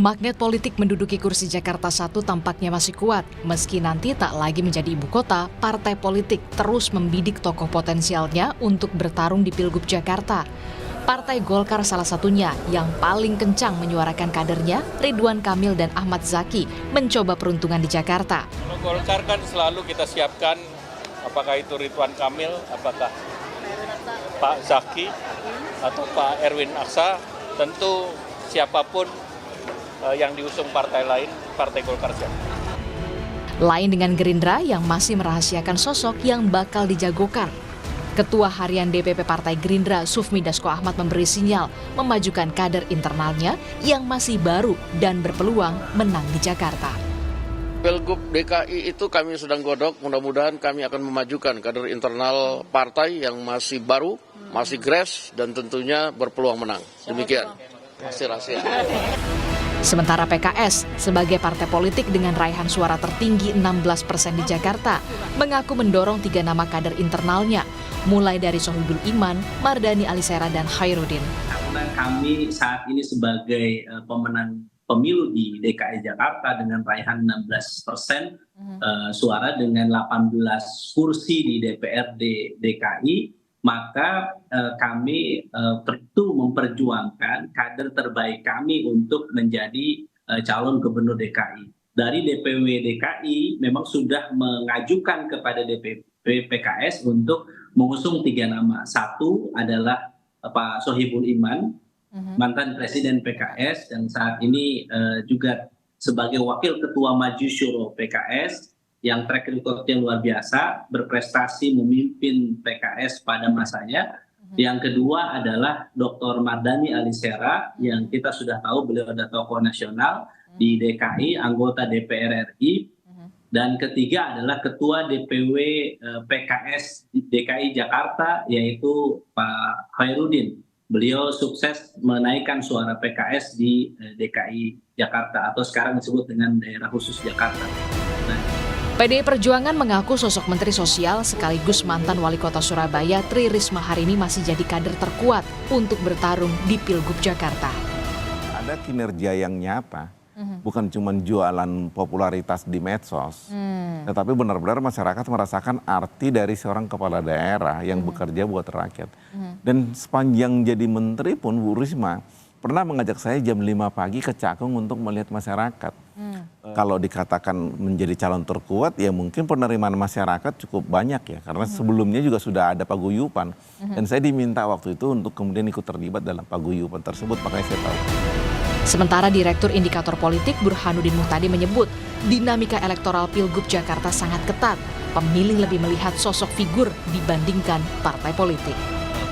Magnet politik menduduki kursi Jakarta 1 tampaknya masih kuat. Meski nanti tak lagi menjadi ibu kota, partai politik terus membidik tokoh potensialnya untuk bertarung di Pilgub Jakarta. Partai Golkar salah satunya yang paling kencang menyuarakan kadernya, Ridwan Kamil dan Ahmad Zaki, mencoba peruntungan di Jakarta. Kalau Golkar kan selalu kita siapkan, apakah itu Ridwan Kamil, apakah Pak Zaki, atau Pak Erwin Aksa, tentu siapapun yang diusung partai lain, Partai Golkar siap. Lain dengan Gerindra yang masih merahasiakan sosok yang bakal dijagokan. Ketua Harian DPP Partai Gerindra, Sufmi Dasko Ahmad memberi sinyal memajukan kader internalnya yang masih baru dan berpeluang menang di Jakarta. Pilgub DKI itu kami sedang godok, mudah-mudahan kami akan memajukan kader internal partai yang masih baru, masih fresh, dan tentunya berpeluang menang. Demikian, masih rahasia. Sementara PKS, sebagai partai politik dengan raihan suara tertinggi 16% di Jakarta, mengaku mendorong 3 nama kader internalnya, mulai dari Sohibul Iman, Mardani Alisera, dan Khairuddin. Karena kami saat ini sebagai pemenang pemilu di DKI Jakarta dengan raihan 16% suara dengan 18 kursi di DPRD DKI, maka kami tentu memperjuangkan kader terbaik kami untuk menjadi calon gubernur DKI. Dari DPW DKI memang sudah mengajukan kepada DPP PKS untuk mengusung 3 nama. Satu adalah Pak Sohibul Iman, mantan Presiden PKS, dan saat ini juga sebagai Wakil Ketua Maju Syuro PKS, yang track recordnya luar biasa, berprestasi memimpin PKS pada masanya. Yang kedua adalah Dr. Mardani Alisera, yang kita sudah tahu beliau adalah tokoh nasional di DKI, anggota DPR RI. Dan ketiga adalah Ketua DPW PKS DKI Jakarta, yaitu Pak Khairuddin. Beliau sukses menaikkan suara PKS di DKI Jakarta, atau sekarang disebut dengan daerah khusus Jakarta. PDI Perjuangan mengaku sosok Menteri Sosial sekaligus mantan Wali Kota Surabaya Tri Risma hari ini masih jadi kader terkuat untuk bertarung di Pilgub Jakarta. Ada kinerja yang nyata, bukan cuma jualan popularitas di medsos, tetapi benar-benar masyarakat merasakan arti dari seorang kepala daerah yang bekerja buat rakyat. Dan sepanjang jadi menteri pun Bu Risma pernah mengajak saya jam 5 pagi ke Cakung untuk melihat masyarakat. Kalau dikatakan menjadi calon terkuat, ya mungkin penerimaan masyarakat cukup banyak ya. Karena sebelumnya juga sudah ada paguyuban. Dan saya diminta waktu itu untuk kemudian ikut terlibat dalam paguyuban tersebut, makanya saya tahu. Sementara Direktur Indikator Politik Burhanuddin Muhtadi menyebut dinamika elektoral Pilgub Jakarta sangat ketat. Pemilih lebih melihat sosok figur dibandingkan partai politik.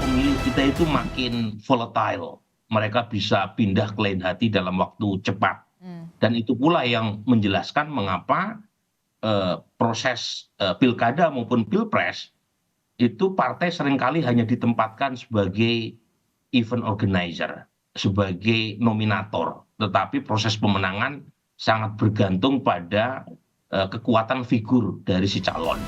Pemilih kita itu makin volatile. Mereka bisa pindah ke lain hati dalam waktu cepat. Dan itu pula yang menjelaskan mengapa proses pilkada maupun pilpres itu partai seringkali hanya ditempatkan sebagai event organizer, sebagai nominator. Tetapi proses pemenangan sangat bergantung pada kekuatan figur dari si calon.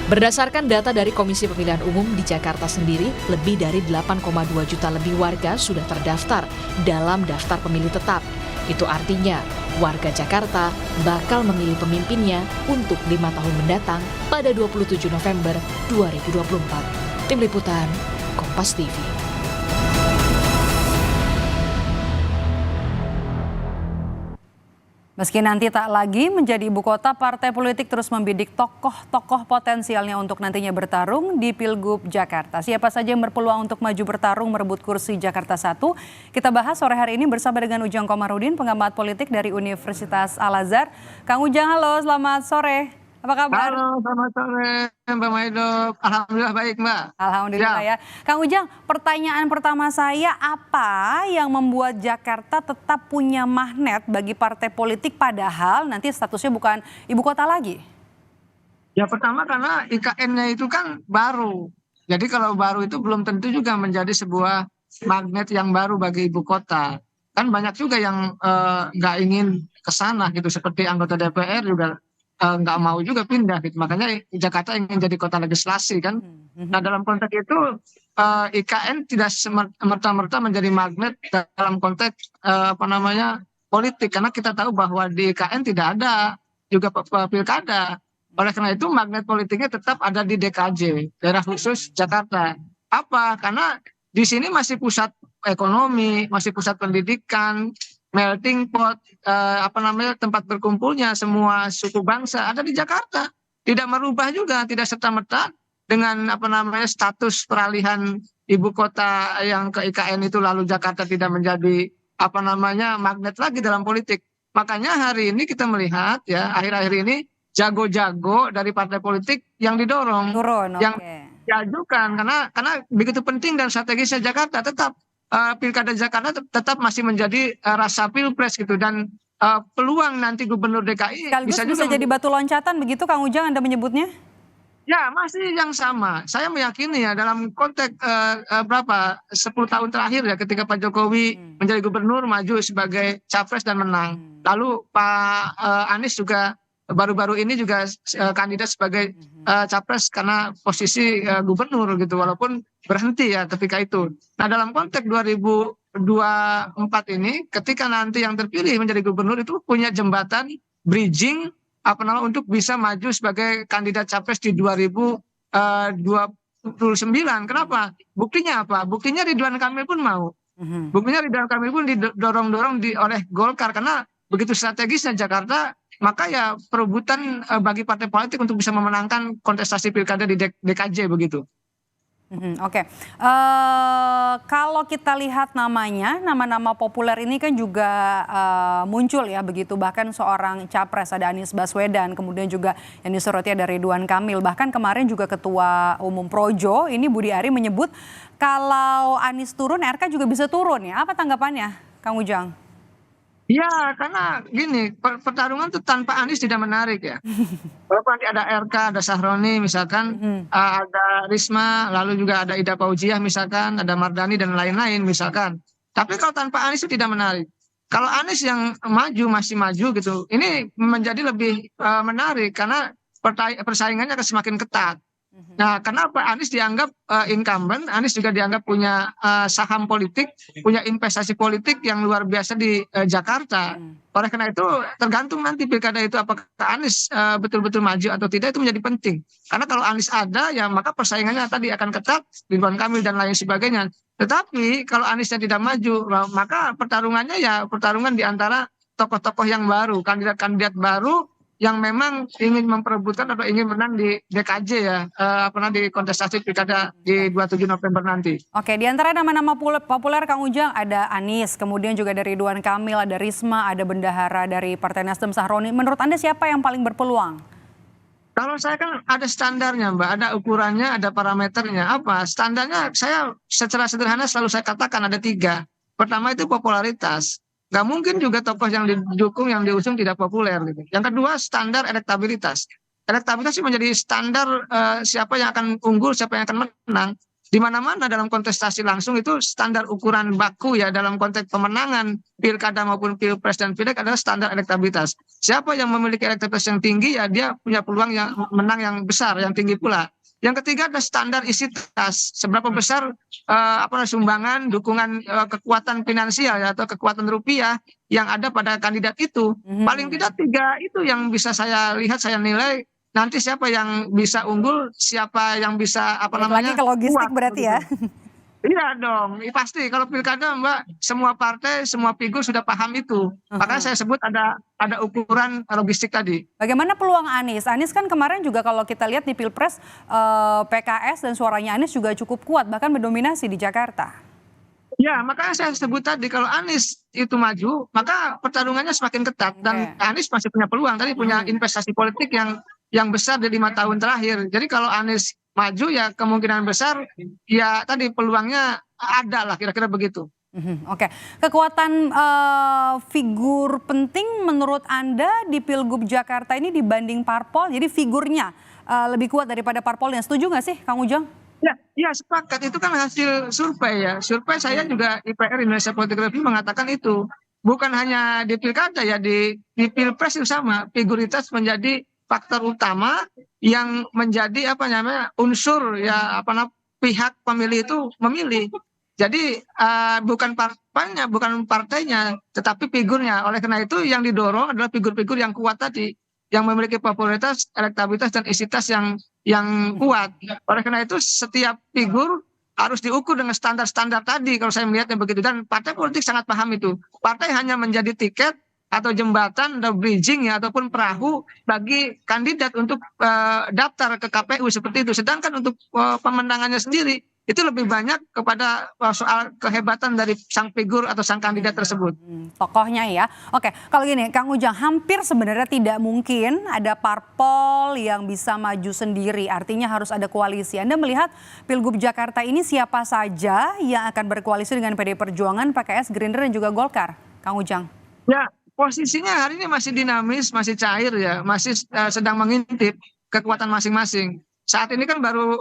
Berdasarkan data dari Komisi Pemilihan Umum di Jakarta sendiri, lebih dari 8,2 juta lebih warga sudah terdaftar dalam daftar pemilih tetap. Itu artinya warga Jakarta bakal memilih pemimpinnya untuk 5 tahun mendatang pada 27 November 2024. Tim Liputan, Kompas TV. Meski nanti tak lagi menjadi ibu kota, partai politik terus membidik tokoh-tokoh potensialnya untuk nantinya bertarung di Pilgub Jakarta. Siapa saja yang berpeluang untuk maju bertarung merebut kursi Jakarta 1? Kita bahas sore hari ini bersama dengan Ujang Komarudin, pengamat politik dari Universitas Al-Azhar. Kang Ujang, halo, selamat sore. Apa kabar? Halo, selamat sore Mbak Maido. Alhamdulillah baik Mbak. Alhamdulillah ya. Kang Ujang, pertanyaan pertama saya, apa yang membuat Jakarta tetap punya magnet bagi partai politik padahal nanti statusnya bukan ibu kota lagi? Ya pertama karena IKN-nya itu kan baru. Jadi kalau baru itu belum tentu juga menjadi sebuah magnet yang baru bagi ibu kota. Kan banyak juga yang nggak ingin ke sana gitu. Seperti anggota DPR juga nggak mau juga pindah gitu. Makanya Jakarta ingin jadi kota legislasi kan. Nah dalam konteks itu IKN tidak merta-merta menjadi magnet dalam konteks politik, karena kita tahu bahwa di IKN tidak ada juga pilkada. Oleh karena itu magnet politiknya tetap ada di DKJ, daerah khusus Jakarta. Apa? Karena di sini masih pusat ekonomi, masih pusat pendidikan, melting pot, tempat berkumpulnya semua suku bangsa ada di Jakarta. Tidak merubah juga, tidak serta-merta dengan status peralihan ibu kota yang ke IKN itu lalu Jakarta tidak menjadi magnet lagi dalam politik. Makanya hari ini kita melihat ya akhir-akhir ini jago-jago dari partai politik yang didorong, yang diajukan karena begitu penting dan strategisnya Jakarta. Tetap pilkada Jakarta tetap masih menjadi rasa pilpres gitu, dan peluang nanti gubernur DKI sekaligus bisa jadi batu loncatan begitu Kang Ujang Anda menyebutnya? Ya masih yang sama. Saya meyakini ya dalam konteks 10 tahun terakhir ya ketika Pak Jokowi menjadi gubernur maju sebagai capres dan menang. Lalu Pak Anies juga baru-baru ini juga kandidat sebagai capres karena posisi gubernur gitu, walaupun berhenti ya ketika itu. Nah dalam konteks 2024 ini ketika nanti yang terpilih menjadi gubernur itu punya jembatan bridging untuk bisa maju sebagai kandidat capres di 2029. Kenapa? Buktinya apa? Buktinya Ridwan Kamil pun mau. Buktinya Ridwan Kamil pun didorong-dorong oleh Golkar karena begitu strategisnya Jakarta, maka ya perebutan bagi partai politik untuk bisa memenangkan kontestasi pilkada di DKJ begitu. Oke. Kalau kita lihat nama-nama populer ini kan juga muncul ya begitu, bahkan seorang capres ada Anies Baswedan, kemudian juga yang disoroti ada Ridwan Kamil, bahkan kemarin juga Ketua Umum Projo ini Budi Ari menyebut kalau Anies turun RK juga bisa turun ya. Apa tanggapannya Kang Ujang? Ya karena gini, pertarungan itu tanpa Anies tidak menarik ya. Walaupun nanti ada RK, ada Sahroni misalkan, ada Risma, lalu juga ada Ida Fauziah misalkan, ada Mardani dan lain-lain misalkan. Tapi kalau tanpa Anies itu tidak menarik. Kalau Anies yang masih maju gitu, ini menjadi lebih menarik karena persaingannya akan semakin ketat. Nah, kenapa Anies dianggap incumbent? Anies juga dianggap punya saham politik, punya investasi politik yang luar biasa di Jakarta. Oleh karena itu tergantung nanti pilkada itu apakah Anies betul-betul maju atau tidak, itu menjadi penting. Karena kalau Anies ada ya maka persaingannya tadi akan ketat, Ridwan Kamil dan lain sebagainya. Tetapi kalau Aniesnya tidak maju, maka pertarungannya ya pertarungan di antara tokoh-tokoh yang baru, kandidat-kandidat baru yang memang ingin memperebutkan atau ingin menang di DKJ ya, di kontestasi pilkada di 27 November nanti. Oke, di antara nama-nama populer Kang Ujang ada Anies, kemudian juga dari Ridwan Kamil, ada Risma, ada bendahara dari Partai Nasdem Sahroni. Menurut Anda siapa yang paling berpeluang? Kalau saya kan ada standarnya Mbak, ada ukurannya, ada parameternya. Apa? Standarnya saya secara sederhana selalu saya katakan ada 3. Pertama itu popularitas. Nggak mungkin juga tokoh yang didukung, yang diusung tidak populer gitu. Yang kedua standar elektabilitas. Elektabilitas itu menjadi standar siapa yang akan unggul, siapa yang akan menang. Di mana-mana dalam kontestasi langsung itu standar ukuran baku ya dalam konteks pemenangan pilkada maupun pilpres dan pileg adalah standar elektabilitas. Siapa yang memiliki elektabilitas yang tinggi ya dia punya peluang yang menang yang besar, yang tinggi pula. Yang ketiga ada standar isi kas, seberapa besar sumbangan, dukungan kekuatan finansial ya, atau kekuatan rupiah yang ada pada kandidat itu. Paling tidak 3 itu yang bisa saya lihat, saya nilai nanti siapa yang bisa unggul, siapa yang bisa lagi ke logistik berarti ya. Iya dong, pasti kalau pilkada Mbak, semua partai, semua figur sudah paham itu. Makanya saya sebut ada ukuran logistik tadi. Bagaimana peluang Anies? Anies kan kemarin juga kalau kita lihat di Pilpres, PKS dan suaranya Anies juga cukup kuat, bahkan mendominasi di Jakarta. Ya, makanya saya sebut tadi kalau Anies itu maju, maka pertarungannya semakin ketat. Dan Anies masih punya peluang, tadi punya investasi politik yang besar di 5 tahun terakhir. Jadi kalau Anies maju ya kemungkinan besar ya tadi peluangnya ada lah, kira-kira begitu. Oke. Kekuatan figur penting menurut Anda di Pilgub Jakarta ini dibanding parpol, jadi figurnya lebih kuat daripada parpolnya. Setuju nggak sih Kang Ujang? Ya sepakat, itu kan hasil survei ya. Survei saya juga IPR Indonesia Political Review mengatakan itu. Bukan hanya di pilkada ya, di pilpres itu sama, figuritas menjadi faktor utama yang menjadi unsur pihak pemilih itu memilih. Jadi bukan partainya, tetapi figurnya. Oleh karena itu yang didorong adalah figur-figur yang kuat tadi, yang memiliki popularitas, elektabilitas, dan isitas yang kuat. Oleh karena itu setiap figur harus diukur dengan standar-standar tadi kalau saya melihatnya begitu. Dan partai politik sangat paham itu. Partai hanya menjadi tiket atau jembatan atau bridging ya ataupun perahu bagi kandidat untuk daftar ke KPU seperti itu. Sedangkan untuk pemenangannya sendiri itu lebih banyak kepada soal kehebatan dari sang figur atau sang kandidat tersebut. Tokohnya ya. Oke, kalau gini Kang Ujang, hampir sebenarnya tidak mungkin ada parpol yang bisa maju sendiri. Artinya harus ada koalisi. Anda melihat Pilgub Jakarta ini siapa saja yang akan berkoalisi dengan PDI Perjuangan, PKS, Gerindra, dan juga Golkar? Kang Ujang. Ya, posisinya hari ini masih dinamis, masih cair ya, masih sedang mengintip kekuatan masing-masing. Saat ini kan baru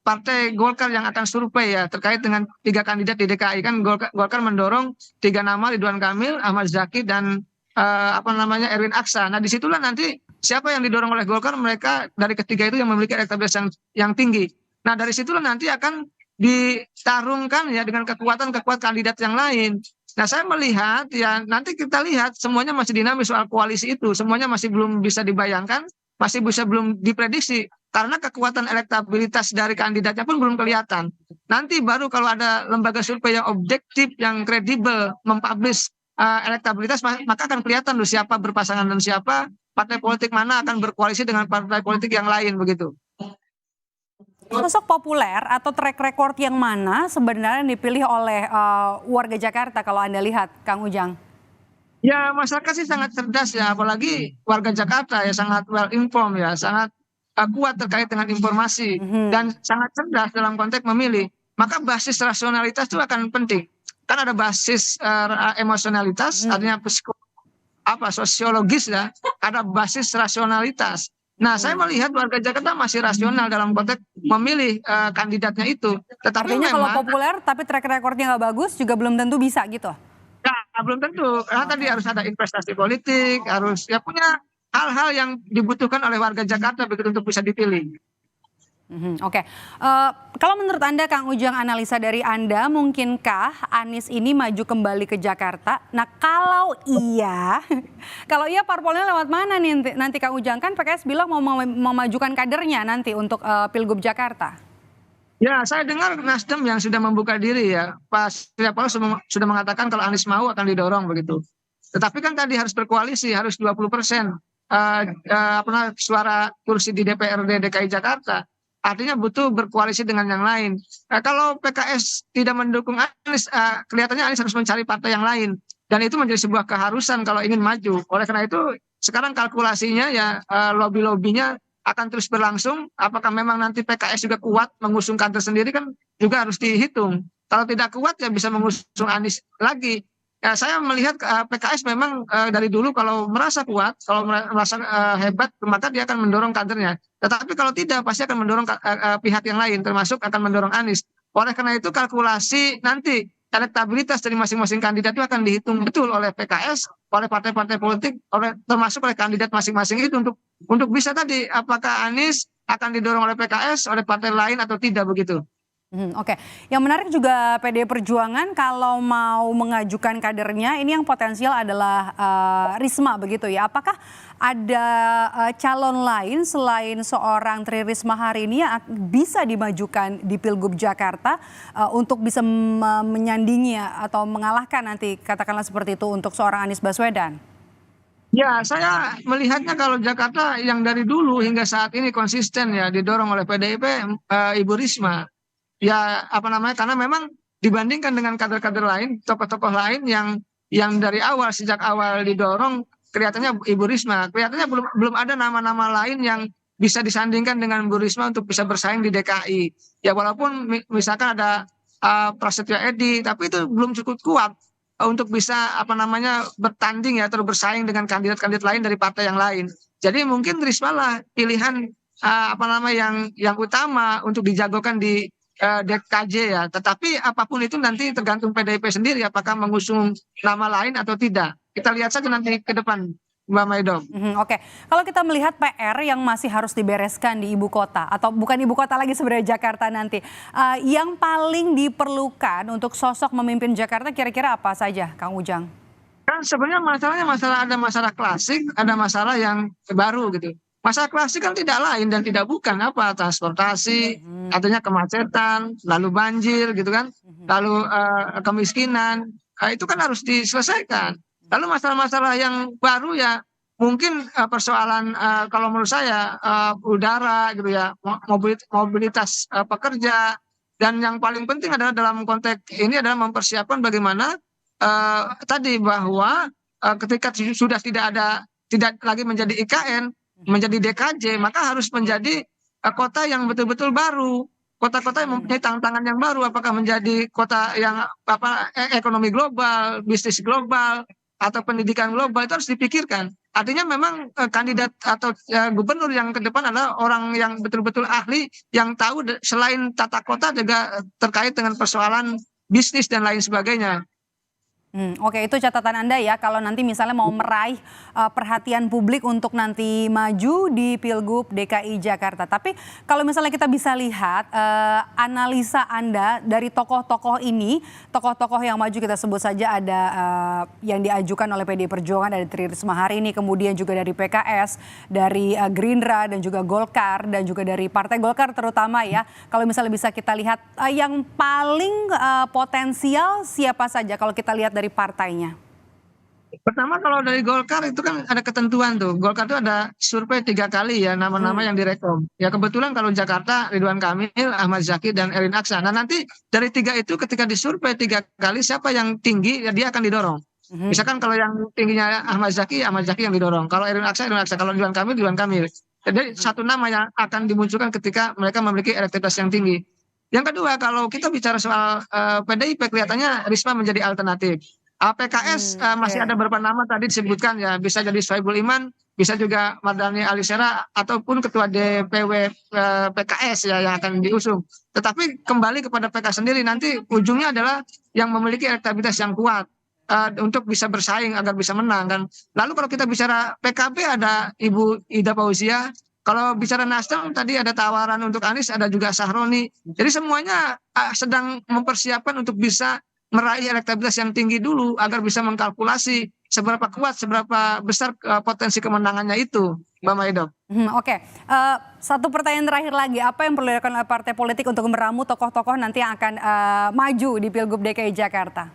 Partai Golkar yang akan survei ya terkait dengan 3 kandidat di DKI. Kan Golkar mendorong 3 nama, Ridwan Kamil, Ahmad Zaki, dan Erwin Aksa. Nah disitulah nanti siapa yang didorong oleh Golkar, mereka dari ketiga itu yang memiliki elektabilitas yang tinggi. Nah dari situlah nanti akan ditarungkan ya dengan kekuatan kandidat yang lain. Nah saya melihat ya nanti kita lihat semuanya masih dinamis soal koalisi itu. Semuanya masih belum bisa dibayangkan, masih belum diprediksi. Karena kekuatan elektabilitas dari kandidatnya pun belum kelihatan. Nanti baru kalau ada lembaga survei yang objektif, yang kredibel, mempublish elektabilitas, maka akan kelihatan loh siapa berpasangan dan siapa, partai politik mana akan berkoalisi dengan partai politik yang lain begitu. Sosok populer atau track record yang mana sebenarnya dipilih oleh warga Jakarta kalau Anda lihat, Kang Ujang? Ya masyarakat sih sangat cerdas ya, apalagi warga Jakarta ya sangat well informed ya, sangat kuat terkait dengan informasi dan sangat cerdas dalam konteks memilih. Maka basis rasionalitas itu akan penting. Kan ada basis emosionalitas, artinya sosiologis ya, ada basis rasionalitas. Nah, saya melihat warga Jakarta masih rasional dalam konteks memilih kandidatnya itu. Tetapi artinya memang, kalau populer tapi track recordnya nggak bagus juga belum tentu bisa gitu? Ya, belum tentu. Karena tadi harus ada investasi politik, harus ya punya hal-hal yang dibutuhkan oleh warga Jakarta begitu untuk bisa dipilih. Oke. Kalau menurut Anda, Kang Ujang, analisa dari Anda, mungkinkah Anies ini maju kembali ke Jakarta? Nah kalau iya parpolnya lewat mana nih nanti Kang Ujang? Kan PKS bilang mau memajukan kadernya nanti untuk Pilgub Jakarta. Ya, saya dengar Nasdem yang sudah membuka diri ya. Pak Surya Paloh sudah mengatakan kalau Anies mau akan didorong begitu. Tetapi kan tadi harus berkoalisi, harus 20% suara kursi di DPRD DKI Jakarta. Artinya butuh berkoalisi dengan yang lain. Kalau PKS tidak mendukung Anies, kelihatannya Anies harus mencari partai yang lain. Dan itu menjadi sebuah keharusan kalau ingin maju. Oleh karena itu sekarang kalkulasinya ya lobby-lobbynya akan terus berlangsung. Apakah memang nanti PKS juga kuat mengusung kader sendiri kan juga harus dihitung. Kalau tidak kuat ya bisa mengusung Anies lagi. Ya, saya melihat PKS memang dari dulu kalau merasa kuat, kalau merasa hebat, maka dia akan mendorong kadernya. Tetapi kalau tidak, pasti akan mendorong pihak yang lain, termasuk akan mendorong Anies. Oleh karena itu kalkulasi nanti elektabilitas dari masing-masing kandidat itu akan dihitung betul oleh PKS, oleh partai-partai politik, termasuk oleh kandidat masing-masing itu untuk bisa tadi apakah Anies akan didorong oleh PKS, oleh partai lain atau tidak begitu. Oke, yang menarik juga PDI Perjuangan kalau mau mengajukan kadernya ini yang potensial adalah Risma begitu ya. Apakah ada calon lain selain seorang Tri Risma hari ini yang bisa dimajukan di Pilgub Jakarta untuk bisa menyandingi atau mengalahkan nanti katakanlah seperti itu untuk seorang Anies Baswedan? Ya, saya melihatnya kalau Jakarta yang dari dulu hingga saat ini konsisten ya didorong oleh PDIP Ibu Risma. Ya karena memang dibandingkan dengan kader-kader lain, tokoh-tokoh lain yang dari sejak awal didorong, kelihatannya Ibu Risma, kelihatannya belum ada nama-nama lain yang bisa disandingkan dengan Bu Risma untuk bisa bersaing di DKI. Ya walaupun misalkan ada Prasetyo Edy, tapi itu belum cukup kuat untuk bisa bertanding ya atau bersaing dengan kandidat-kandidat lain dari partai yang lain. Jadi mungkin Risma lah pilihan yang utama untuk dijagokan di DKJ ya, tetapi apapun itu nanti tergantung PDIP sendiri apakah mengusung nama lain atau tidak. Kita lihat saja nanti ke depan. Mbak Maido. Oke, kalau kita melihat PR yang masih harus dibereskan di ibu kota atau bukan ibu kota lagi sebenarnya Jakarta nanti, yang paling diperlukan untuk sosok memimpin Jakarta kira-kira apa saja, Kang Ujang? Kan sebenarnya masalahnya ada masalah klasik, ada masalah yang baru gitu. Masalah klasik kan tidak lain dan tidak bukan apa transportasi, artinya kemacetan, lalu banjir gitu kan, lalu kemiskinan, itu kan harus diselesaikan. Lalu masalah-masalah yang baru ya mungkin persoalan kalau menurut saya udara gitu ya, mobilitas pekerja, dan yang paling penting adalah dalam konteks ini adalah mempersiapkan bagaimana tadi bahwa ketika sudah tidak lagi menjadi IKN, menjadi DKJ, maka harus menjadi kota yang betul-betul baru, kota-kota yang mempunyai tantangan yang baru, apakah menjadi kota yang ekonomi global, bisnis global, atau pendidikan global, itu harus dipikirkan. Artinya memang kandidat atau gubernur yang ke depan adalah orang yang betul-betul ahli, yang tahu selain tata kota juga terkait dengan persoalan bisnis dan lain sebagainya. Oke, itu catatan Anda ya kalau nanti misalnya mau meraih perhatian publik untuk nanti maju di Pilgub DKI Jakarta. Tapi kalau misalnya kita bisa lihat analisa Anda dari tokoh-tokoh ini, tokoh-tokoh yang maju kita sebut saja ada yang diajukan oleh PDI Perjuangan, dari Tri Risma hari ini, kemudian juga dari PKS, dari Gerindra dan juga Golkar, dan juga dari Partai Golkar terutama ya. Kalau misalnya bisa kita lihat yang paling potensial siapa saja kalau kita lihat dari partainya? Pertama kalau dari Golkar itu kan ada ketentuan tuh. Golkar itu ada survei 3 kali ya nama-nama yang direkom. Ya kebetulan kalau Jakarta Ridwan Kamil, Ahmad Zaki, dan Erwin Aksa. Nah nanti dari 3 itu ketika disurvei 3 kali siapa yang tinggi ya dia akan didorong. Misalkan kalau yang tingginya Ahmad Zaki yang didorong. Kalau Erwin Aksa. Kalau Ridwan Kamil. Jadi satu nama yang akan dimunculkan ketika mereka memiliki elektabilitas yang tinggi. Yang kedua, kalau kita bicara soal PDIP, kelihatannya Risma menjadi alternatif. PKS masih ada beberapa nama tadi disebutkan ya, bisa jadi Soebul Iman, bisa juga Mardhani Alisera, ataupun ketua DPW PKS ya yang akan diusung. Tetapi kembali kepada PKS sendiri, nanti ujungnya adalah yang memiliki elektabilitas yang kuat untuk bisa bersaing agar bisa menang kan. Lalu kalau kita bicara PKB ada Ibu Ida Fauzia. Kalau bicara Nasdem tadi ada tawaran untuk Anies, ada juga Sahroni. Jadi semuanya sedang mempersiapkan untuk bisa meraih elektabilitas yang tinggi dulu agar bisa mengkalkulasi seberapa kuat, seberapa besar potensi kemenangannya itu, Mbak Maido. Oke, satu pertanyaan terakhir lagi, apa yang perlu dilakukan oleh partai politik untuk meramu tokoh-tokoh nanti yang akan maju di Pilgub DKI Jakarta?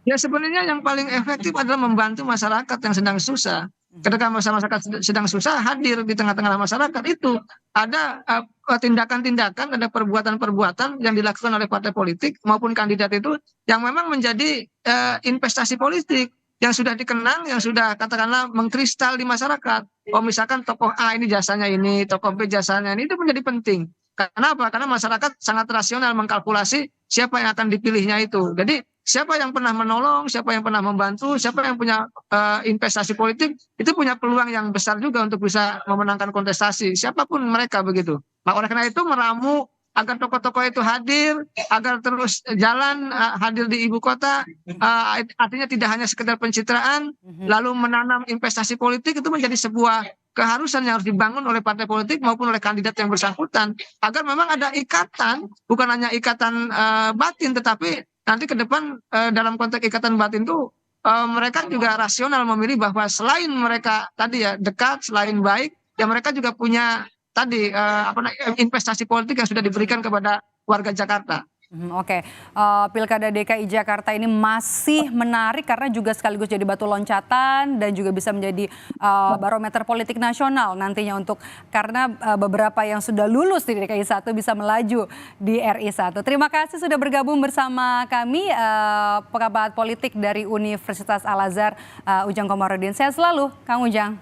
Ya sebenarnya yang paling efektif adalah membantu masyarakat yang sedang susah. Ketika masyarakat sedang susah, hadir di tengah-tengah masyarakat, itu ada tindakan-tindakan, ada perbuatan-perbuatan yang dilakukan oleh partai politik maupun kandidat itu yang memang menjadi investasi politik yang sudah dikenang, yang sudah katakanlah mengkristal di masyarakat. Oh misalkan tokoh A ini jasanya ini, tokoh B jasanya ini, itu menjadi penting. Kenapa? Karena masyarakat sangat rasional mengkalkulasi siapa yang akan dipilihnya itu. Jadi siapa yang pernah menolong, siapa yang pernah membantu, siapa yang punya investasi politik, itu punya peluang yang besar juga untuk bisa memenangkan kontestasi. Siapapun mereka begitu. Nah, oleh karena itu meramu agar tokoh-tokoh itu hadir, agar terus jalan hadir di ibu kota, artinya tidak hanya sekedar pencitraan, lalu menanam investasi politik itu menjadi sebuah keharusan yang harus dibangun oleh partai politik maupun oleh kandidat yang bersangkutan, agar memang ada ikatan, bukan hanya ikatan batin, tetapi nanti ke depan dalam konteks ikatan batin itu mereka juga rasional memilih bahwa selain mereka tadi ya dekat, selain baik, ya mereka juga punya tadi investasi politik yang sudah diberikan kepada warga Jakarta. Oke, Pilkada DKI Jakarta ini masih menarik karena juga sekaligus jadi batu loncatan dan juga bisa menjadi barometer politik nasional nantinya karena beberapa yang sudah lulus di DKI 1 bisa melaju di RI 1. Terima kasih sudah bergabung bersama kami, pengamat politik dari Universitas Al Azhar, Ujang Komarudin. Sehat selalu, Kang Ujang.